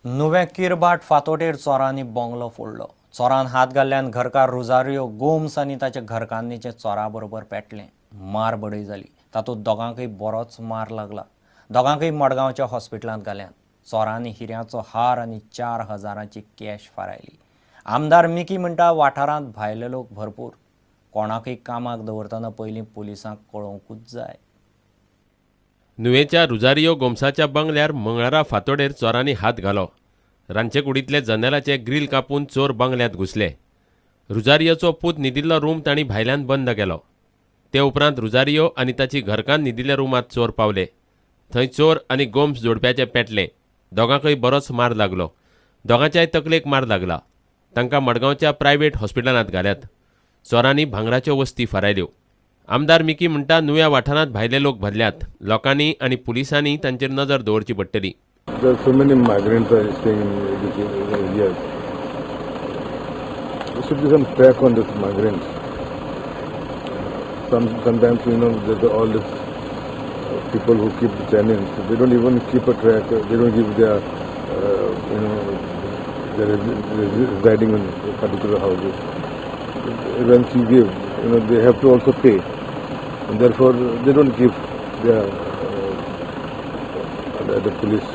नुवें किरबाट फातोडेर चोरांनी बोंगलो फोडलो. चोरान हात घाल्ल्यान घरकार रोजारियो गोम्स आनी ताच्या घरकान्नीचे चोरा बरोबर पेटले. मार बडय जाली. तातूंत दोगांकय बरोच मार लागला. दोगांकय मडगांवच्या हॉस्पिटलांत घाल्यात. चोरांनी हिऱ्याचो हार आनी 4,000ची कॅश फारायली. आमदार मिकी म्हणटा वाठारांत भायले लोक भरपूर. कोणाकय कामाक दवरतना पयलीं पुलिसांक कळोवंकूच जाय. नुवेच्या रुजारियो गोम्साच्या बंगल्यार मंगळारा फातोडेर चोरांनी हात घालो. रांदचे कुडींतले जनेलाचे ग्रील कापून चोर बंगल्यांत घुसले. रुजारियोचो पूत न्हिदिल्लो रूम तांणी भायल्यान बंद केलो. ते उपरांत रुजारियो आनी ताची घरकान्न न्हिदिल्ल्या रुमांत चोर पावले. थंय चोर आनी गोम्स जोडप्याचे पेटले. दोगांकय बरोच मार लागलो. दोगांच्याय तकलेक मार लागला. तांकां मडगांवच्या प्रायव्हेट हॉस्पिटलांत घाल्यात. चोरांनी भांगराच्यो वस्ती फारायल्यो. आमदार मिकी म्हणटा नुव्या वाठारांत भायले लोक भरल्यात. लोकांनी आनी पुलिसांनी तांचेर नजर दवरची पडटली. There are so many migrants are staying in this area. There should be some track on this migrants. Sometimes there's all these people who keep the tenants. They don't even keep a track. They don't give their they're residing in particular houses. Once you give, they have to also pay, and therefore they don't give their the police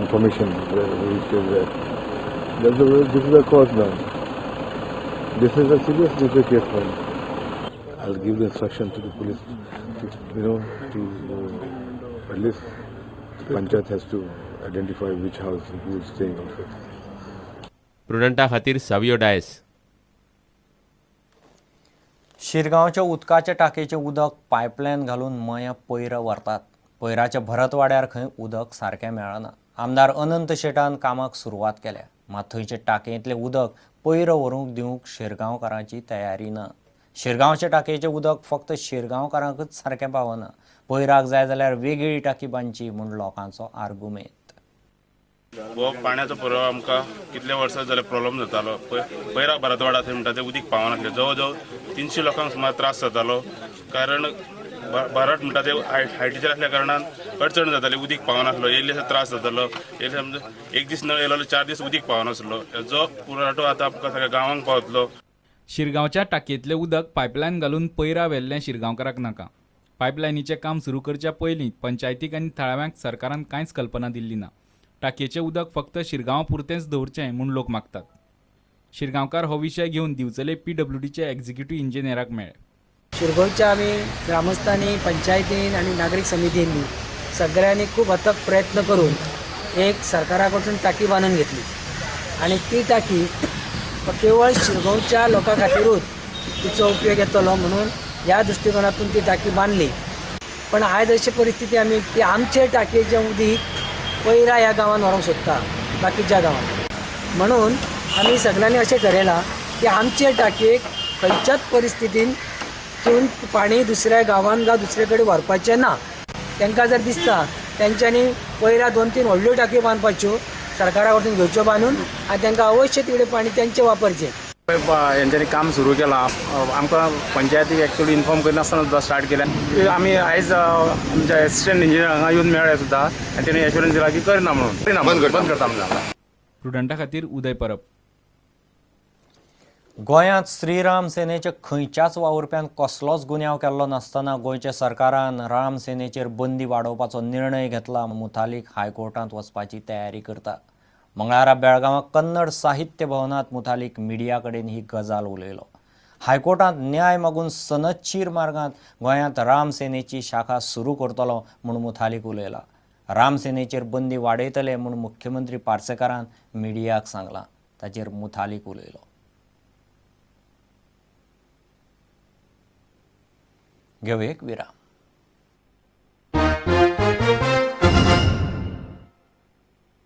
information who is there. This is a cause now. This is a serious case now. I'll give the instruction to the police to at least the panchayat has to identify which house who is staying also. प्रुडंटा खातीर सावियो डायस. शिरगांवच्या उदकाच्या टाकयेचें उदक pipeline घालून मया पयर व्हरतात. पयराच्या भरतवाड्यार खंय उदक सारकें मेळना. आमदार अनंत शेटान कामाक सुरवात केल्या. मात थंयचे टाकयेंतलें उदक पयर व्हरूंक दिवंक शिरगांवकारांची तयारी ना. शिरगांवच्या टाकयेचें उदक फक्त शिरगांवकारांकच सारकें पावना. पयराक जाय जाल्यार वेगळी टाकी बांदची म्हूण लोकांचो आर्गुमेंट. हो पाण्याचो पुरवठो आमकां कितले वर्सां जाले प्रॉब्लेम जातालो. पयरा भरतवाडा थंय म्हणटा तें उदीक पावनासलें. जवळ जवळ 300 लोकांक सुमार त्रास जातालो. कारण भरत म्हणटा ते हायटीचेर आसल्या कारणान अडचण जाताली. उदीक पावनासलो. येयल्ले त्रास जातालो. एक दीस नळ येयलो 4 दीस उदीक पावनासलो. जो पुरवठो आतां आमकां सगळ्या गांवांक पावतलो. शिरगांवच्या टाकयेंतलें उदक पायपलायन घालून पयरा व्हेल्लें शिरगांवकारांक नाका. पायपलायनीचें काम सुरू करच्या पयलीं पंचायतीक आनी थळाव्यांक सरकारान कांयच कल्पना दिल्ली ना. टाकयेचें उदक फक्त शिरगांवा पुरतेंच दवरचें म्हूण लोक मागतात. शिरगांवकार हो विशय घेवन दिवचले PWDचे एक्झिक्युटिव्ह इंजिनियराक मेळ्ळे. शिरगांवच्या आमी ग्रामस्थांनी पंचायतीन आनी नागरीक समितींनी सगळ्यांनी खूब अथक प्रयत्न करून एक सरकारा कडसून टाकी बांदून घेतली. आनी ती टाकी केवळ शिरगांवच्या लोकां खातीरूच तिचो उपयोग येतलो म्हणून ह्या दृश्टिकोनातून ती टाकी बांदली. पण आयज अशी परिस्थिती आमी ती आमचे टाकयेचें उदीक पयरा ह्या गांवांत व्हरोंक सोदता बाकीच्या गांवांत. म्हणून आमी सगळ्यांनी अशें ठरयलां की आमचे टाकयेक खंयच्याच परिस्थितीन घेवन पाणी दुसऱ्या गांवांत वा दुसरे कडेन व्हरपाचें ना. तांकां जर दिसता तेंच्यांनी पयरा 2-3 व्हडल्यो टाकयो बांदपाच्यो सरकारा कडसून घेवच्यो बांदून आनी तांकां अवश्य तिकडे पाणी तेंचें वापरचें. हेंच्यांनी काम सुरू केलां. आमकां पंचायतीक एक्चुअली इन्फॉर्म करिनासतना सुद्दां स्टार्ट केलें. आमी आयज आमच्या एसिस्टंट इंजिनियर हांगा येवन मेळ्ळे सुद्दां आनी तेणी एश्युरन्स दिला की करना म्हणून बंद करता म्हणून. प्रुडंटा खातीर उदय परब. गोंयांत श्रीराम सेनेच्या खंयच्याच वावुरप्यान कसलोच गुन्यांव केल्लो नासतना गोंयच्या सरकारान राम सेनेचेर बंदी वाडोवपाचो निर्णय घेतला. मुथालीक हायकोर्टांत वचपाची तयारी करता. मंगळारा बेळगांवां कन्नड साहित्य भवनांत मुथालीक मिडिया कडेन ही गजाल उलयलो. हायकोर्टांत न्याय मागून सनदशीर मार्गांत गोंयांत राम सेनेची शाखा सुरू करतलो म्हूण मुथालीक उलयला. राम सेनेचेर बंदी वाडयतले म्हूण मुख्यमंत्री पार्सेकारान मिडियाक सांगलां. ताचेर मुथालीक उलयलो. घेऊ एक विराम.